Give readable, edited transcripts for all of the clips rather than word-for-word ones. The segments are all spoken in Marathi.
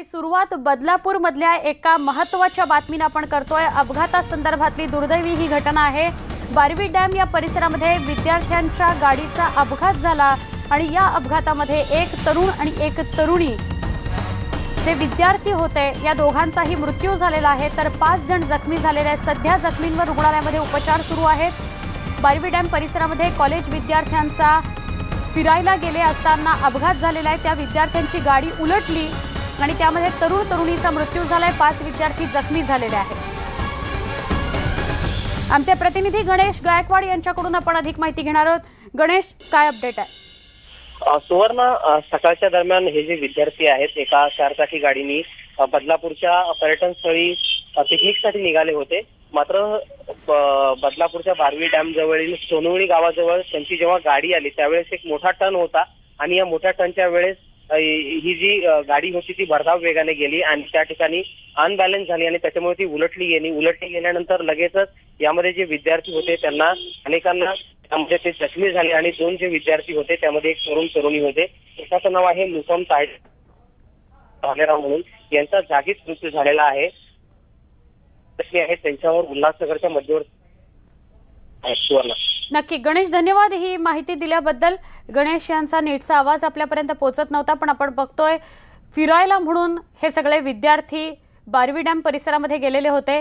आपली सुरुवात बदलापूर मधल्या एका महत्त्वाच्या बातमीने आपण करतोय। अपघातासंदर्भातली दुर्दैवी ही घटना आहे। बारवी डॅम या परिसरामध्ये विद्यार्थ्यांच्या गाडीचा अपघात झाला आणि या अपघातामध्ये एक तरुण आणि एक तरुणी जे विद्यार्थी होते या दोघांचाही मृत्यू झालेला आहे, तर 5 जण जखमी झालेले आहेत। सध्या जखमींवर रुग्णालयामध्ये उपचार सुरू आहेत। बारवी डॅम परिसरामध्ये कॉलेज विद्यार्थ्यांचा फिरायला गेले असताना अपघात झालेला आहे। त्या विद्यार्थ्यांची गाडी उलटली आणि त्यामध्ये तरुण तरुणीचा मृत्यू झालाय। 5 विद्यार्थी जखमी झालेले आहेत। आमचे प्रतिनिधी गणेश गायकवाड यांच्याकडून आपण अधिक माहिती घेणार आहोत। गणेश, काय अपडेट आहे? सुवर्ण, सकाळच्या दरम्यान हे जे विद्यार्थी आहेत एका 4 चाकी गाडीने बदलापूरच्या पर्यटन स्थळी पिकनिकसाठी निघाले होते। मात्र बदलापूरच्या बारवी डॅम जवळील सोनवणी गावाजवळ त्यांची जेव्हा गाडी आली त्यावेळेस एक मोठा टर्न होता आणि या मोठ्या टर्नच्या वेळेस ही जी गाडी होती ती भरधाव वेगाने गेली आणि त्या ठिकाणी अनबॅलन्स झाली आणि त्याच्यामुळे ती उलटली गेल्यानंतर लगेचच यामध्ये जे विद्यार्थी होते त्यांना अनेकांना त्यामध्ये ते जखमी झाले आणि 2 जे विद्यार्थी होते त्यामध्ये एक तरुण तरुणी होते। एकाचं नाव आहे नुसम भालेराव म्हणून, यांचा जागीच मृत्यू झालेला आहे। त्यांच्यावर उल्हासनगरच्या मध्यवर्ती सुवर्ण। नक्की गणेश, धन्यवाद ही माहिती दिल्याबद्दल। गणेश यांचा नीटचा आवाज आपल्यापर्यंत पोहोचत नव्हता, पण आपण बघतोय फिरायला म्हणून हे सगळे विद्यार्थी बारवी डॅम परिसरामध्ये गेलेले होते।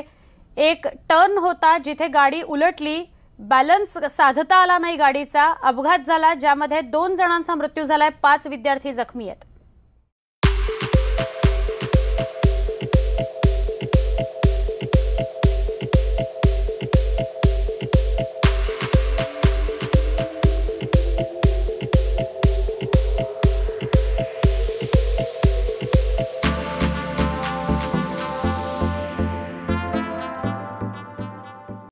एक टर्न होता जिथे गाडी उलटली, बॅलन्स साधता आला नाही गाडीचा, अपघात झाला ज्यामध्ये 2 जणांचा मृत्यू झालाय, 5 विद्यार्थी जखमी आहेत।